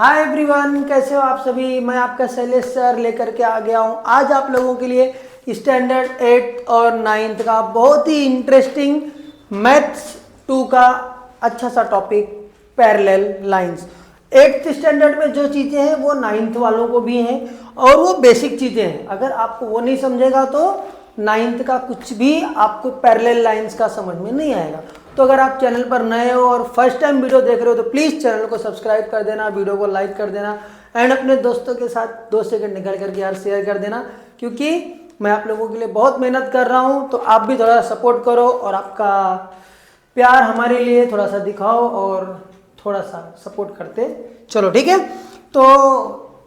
Hi everyone, कैसे हो आप सभी। मैं आपका शैलेश सर लेकर के आ गया हूँ आज आप लोगों के लिए स्टैंडर्ड 8 और 9 का बहुत ही इंटरेस्टिंग मैथ्स 2 का अच्छा सा topic parallel lines. 8th standard में जो चीज़ें हैं वो 9th वालों को भी हैं और वो बेसिक चीज़ें हैं। अगर आपको वो नहीं समझेगा तो 9th का कुछ भी आपको पैरेलल लाइंस का समझ में नहीं आएगा। तो अगर आप चैनल पर नए हो और फर्स्ट टाइम वीडियो देख रहे हो तो प्लीज़ चैनल को सब्सक्राइब कर देना, वीडियो को लाइक कर देना एंड अपने दोस्तों के साथ 2 सेकंड निकाल करके यार शेयर कर देना, क्योंकि मैं आप लोगों के लिए बहुत मेहनत कर रहा हूँ। तो आप भी थोड़ा सपोर्ट करो और आपका प्यार हमारे लिए थोड़ा सा दिखाओ और थोड़ा सा सपोर्ट करते चलो, ठीक है। तो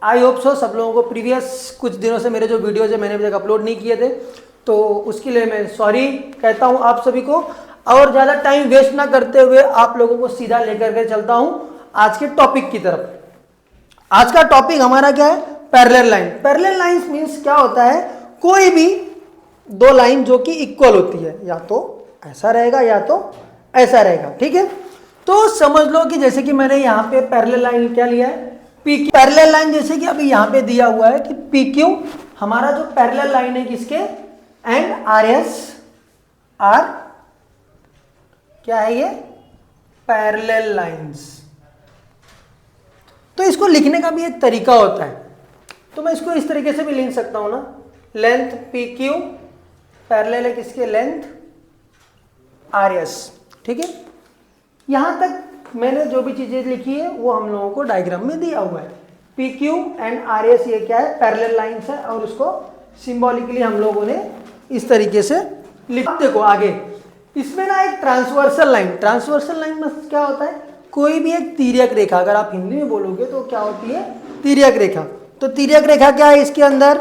आई होप सो सब लोगों को प्रीवियस कुछ दिनों से मेरे जो वीडियोज है मैंने अभी तक अपलोड नहीं किए थे, तो उसके लिए मैं सॉरी कहता हूँ आप सभी को। और ज़्यादा टाइम वेस्ट ना करते हुए आप लोगों को सीधा लेकर के चलता हूँ आज के टॉपिक की तरफ। आज का टॉपिक हमारा क्या है? Parallel line. Parallel lines means क्या होता है? कोई भी दो लाइन जो कि इक्वल होती है, या तो ऐसा रहेगा या तो ऐसा रहेगा, ठीक है। तो समझ लो कि जैसे कि मैंने यहाँ पे पैरेलल लाइन क्या लिया है, पी क्यू। पैरेलल लाइन जैसे कि अभी यहाँ पे दिया हुआ है कि पी क्यू हमारा जो पैरेलल लाइन है किसके, एंड आर एस आर क्या है ये, पैरेलल लाइंस। तो इसको लिखने का भी एक तरीका होता है, तो मैं इसको इस तरीके से भी लिख सकता हूं ना, लेंथ पी क्यू पैरेलल है किसके, लेंथ आर एस, ठीक है। यहां तक मैंने जो भी चीजें लिखी है वो हम लोगों को डायग्राम में दिया हुआ है। P Q and R S ये क्या है, पैरेलल लाइंस है और उसको सिंबॉलिकली हम लोगों ने इस तरीके से लिखा। देखो आगे इसमें ना एक ट्रांसवर्सल लाइन में क्या होता है, कोई भी एक तिर्यक रेखा, अगर आप हिंदी में बोलोगे तो क्या होती है, तिर्यक रेखा। तो तिर्यक रेखा क्या है, इसके अंदर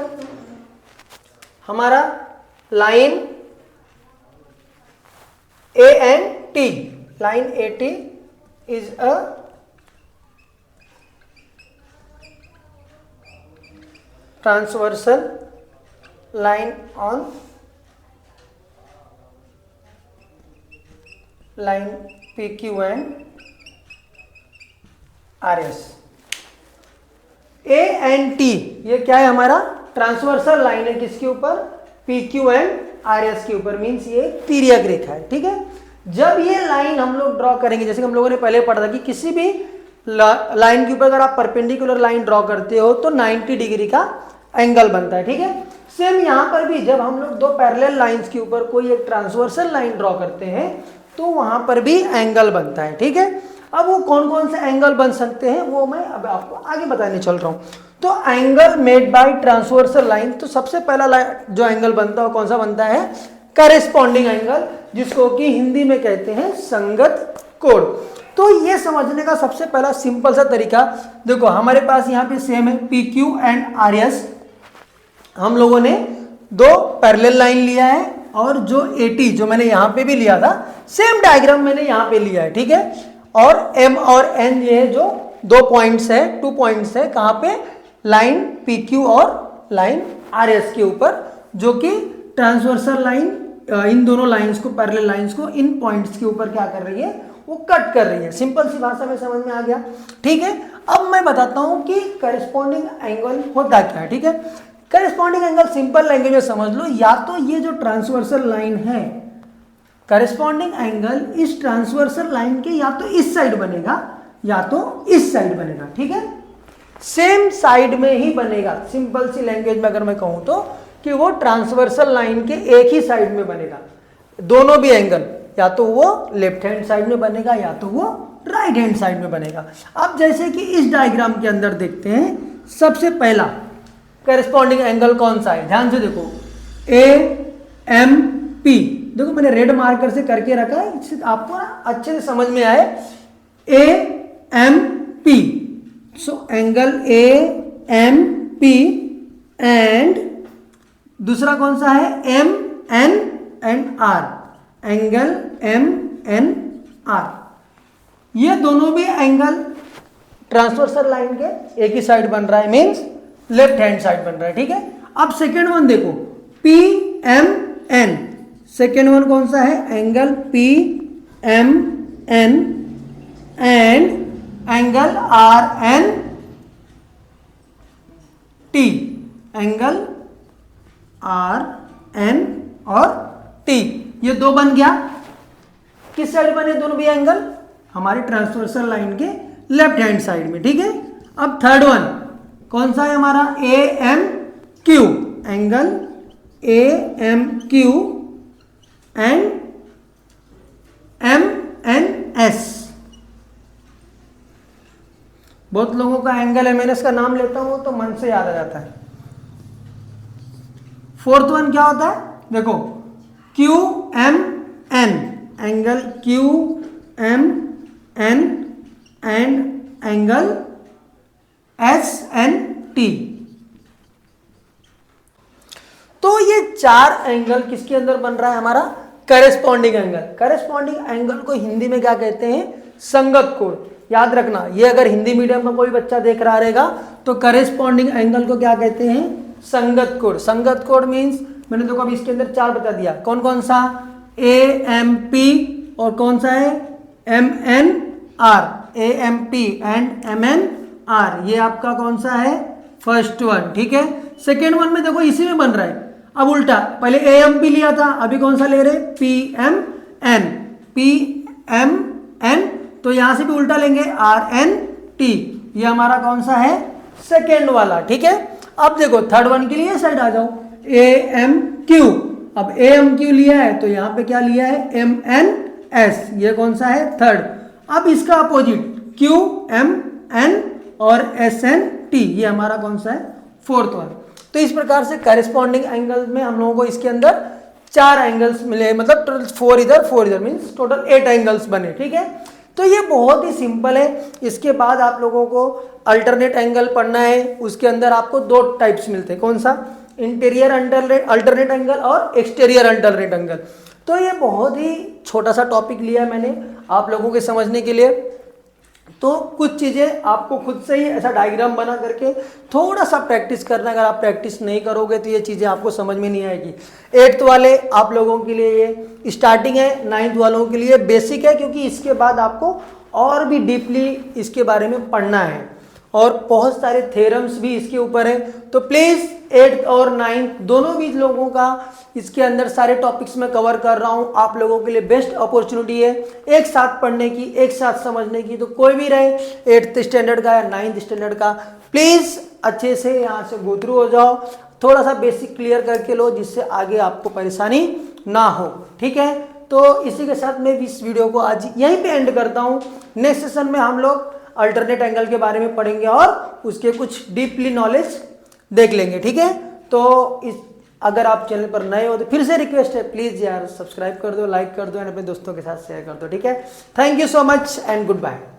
हमारा line A N T, line A T is a transversal line on line P Q and R S. A and T ये क्या है, हमारा ट्रांसवर्सल लाइन है किसके ऊपर, P Q and R S के ऊपर, मीन्स ये तिर्यक रेखा है, ठीक है। जब ये लाइन हम लोग ड्रॉ करेंगे, जैसे कि हम लोगों ने पहले पढ़ा था कि किसी भी लाइन के ऊपर अगर आप परपेंडिकुलर लाइन ड्रॉ करते हो तो 90 डिग्री का एंगल बनता है, ठीक है। सेम यहां पर भी जब हम लोग दो पैरेलल लाइंस के ऊपर कोई एक ट्रांसवर्सल लाइन ड्रॉ करते हैं तो वहां पर भी एंगल बनता है, ठीक है। अब वो कौन कौन से एंगल बन सकते हैं वो मैं अब आपको आगे बताने चल रहा हूं। तो angle made by transversal line, तो सबसे पहला जो एंगल बनता है वो कौन सा बनता है, करेस्पॉन्डिंग एंगल, जिसको कि हिंदी में कहते हैं संगत कोण। तो ये समझने का सबसे पहला सिंपल सा तरीका, देखो हमारे पास यहाँ पे सेम है P Q and R S, हम लोगों ने दो पैरेलल लाइन लिया है और जो एटी जो मैंने यहाँ पे भी लिया था सेम डायग्राम मैंने यहाँ पे लिया है, ठीक है। और एम और एन ये जो 2 पॉइंट्स है, 2 पॉइंट्स है कहाँ पे, लाइन पी क्यू और लाइन आर एस के ऊपर, जो कि ट्रांसवर्सल लाइन इन दोनों लाइंस को, पैरेलल लाइंस को इन पॉइंट्स के ऊपर क्या कर रही है, वो कट कर रही है। सिंपल सी भाषा में समझ में आ गया, ठीक है। अब मैं बताता हूं कि करेस्पॉन्डिंग एंगल होता क्या है, ठीक है। करेस्पॉन्डिंग एंगल सिंपल लैंग्वेज में समझ लो, या तो ये जो ट्रांसवर्सल लाइन है, करेस्पॉन्डिंग एंगल इस ट्रांसवर्सल लाइन के या तो इस साइड बनेगा या तो इस साइड बनेगा, ठीक है। सेम साइड में ही बनेगा, सिंपल सी लैंग्वेज में अगर मैं कहूं तो, कि वो ट्रांसवर्सल लाइन के एक ही साइड में बनेगा। दोनों भी एंगल या तो वो लेफ्ट हैंड साइड में बनेगा या तो वो राइट हैंड साइड में बनेगा। अब जैसे कि इस डायग्राम के अंदर देखते हैं, सबसे पहला करेस्पॉन्डिंग एंगल कौन सा है, ध्यान से देखो, ए एम पी, देखो मैंने रेड मार्कर से करके रखा है, इससे आपको ना अच्छे से समझ में आए, A M P. So angle A M P and दूसरा कौन सा है, M N and R, angle M N R. ये दोनों भी एंगल ट्रांसवर्सल लाइन के एक ही साइड बन रहा है, मीन्स लेफ्ट हैंड साइड बन रहा है, ठीक है। अब सेकेंड वन देखो, P M N, second one कौन सा है, angle P M N and angle R N T, angle R N और टी, ये दो बन गया। किस साइड बने दोनों भी एंगल? हमारे ट्रांसवर्सल लाइन के लेफ्ट हैंड साइड में, ठीक है। अब थर्ड वन कौन सा है हमारा? A M Q, angle A M Q and M N S. बहुत लोगों का एंगल एम एन एस का नाम लेता हूं तो मन से याद आ जाता है। फोर्थ वन क्या होता है? देखो Q M N, angle Q M N and angle S N T. तो ये चार एंगल किसके अंदर बन रहा है? हमारा करेस्पॉन्डिंग एंगल। करेस्पॉन्डिंग एंगल को हिंदी में क्या कहते हैं? संगत कोण। याद रखना, ये अगर हिंदी मीडियम में कोई बच्चा देख रहा रहेगा तो करेस्पॉन्डिंग एंगल को क्या कहते हैं? संगत कोण। संगत कोण मीन्स मैंने तो कभी इसके अंदर चार बता दिया, कौन कौन सा? ए एम पी और कौन सा है? M N R, A M P and M N R, ये आपका कौन सा है? फर्स्ट वन, ठीक है। सेकेंड वन में देखो इसी में बन रहा है। अब उल्टा, पहले ए एम पी लिया था, अभी कौन सा ले रहे? P M N, P M N, तो यहां से भी उल्टा लेंगे आर एन टी, ये हमारा कौन सा है? सेकेंड वाला, ठीक है। अब देखो थर्ड वन के लिए साइड आ जाओ, ए एम क्यू। अब ए एम क्यू लिया है तो यहां पे क्या लिया है? एम एन एस, ये कौन सा है? थर्ड। अब इसका अपोजिट क्यू एम एन और एस एन टी, ये हमारा कौन सा है? Fourth one. तो इस प्रकार से करेस्पॉन्डिंग एंगल में हम लोगों को इसके अंदर चार एंगल्स मिले, मतलब टोटल फोर इधर मीन्स टोटल 8 एंगल्स बने, ठीक है। तो ये बहुत ही सिंपल है। इसके बाद आप लोगों को अल्टरनेट एंगल पढ़ना है, उसके अंदर आपको दो टाइप्स मिलते हैं, कौन सा? इंटीरियर अल्टरनेट एंगल और एक्सटीरियर अल्टरनेट एंगल। तो ये बहुत ही छोटा सा टॉपिक लिया मैंने आप लोगों के समझने के लिए। तो कुछ चीज़ें आपको खुद से ही ऐसा डायग्राम बना करके थोड़ा सा प्रैक्टिस करना, अगर आप प्रैक्टिस नहीं करोगे तो ये चीज़ें आपको समझ में नहीं आएगी। 8th वाले आप लोगों के लिए ये स्टार्टिंग है, 9th वालों के लिए बेसिक है, क्योंकि इसके बाद आपको और भी डीपली इसके बारे में पढ़ना है और बहुत सारे थ्योरम्स भी इसके ऊपर है। तो प्लीज़ 8th और 9th दोनों भी लोगों का इसके अंदर सारे टॉपिक्स में कवर कर रहा हूँ। आप लोगों के लिए बेस्ट अपॉर्चुनिटी है एक साथ पढ़ने की, एक साथ समझने की। तो कोई भी रहे 8th स्टैंडर्ड का या 9th स्टैंडर्ड का, प्लीज़ अच्छे से यहाँ से गो थ्रू हो जाओ, थोड़ा सा बेसिक क्लियर करके लो, जिससे आगे आपको परेशानी ना हो, ठीक है। तो इसी के साथ मैं इस वीडियो को आज यहीं पे एंड करता हूँ। नेक्स्ट सेशन में हम लोग अल्टरनेट एंगल के बारे में पढ़ेंगे और उसके कुछ डीपली नॉलेज देख लेंगे, ठीक है। तो अगर आप चैनल पर नए हो तो फिर से रिक्वेस्ट है, प्लीज़ यार सब्सक्राइब कर दो, लाइक कर दो एंड अपने दोस्तों के साथ शेयर कर दो, ठीक है। Thank you so much and good bye.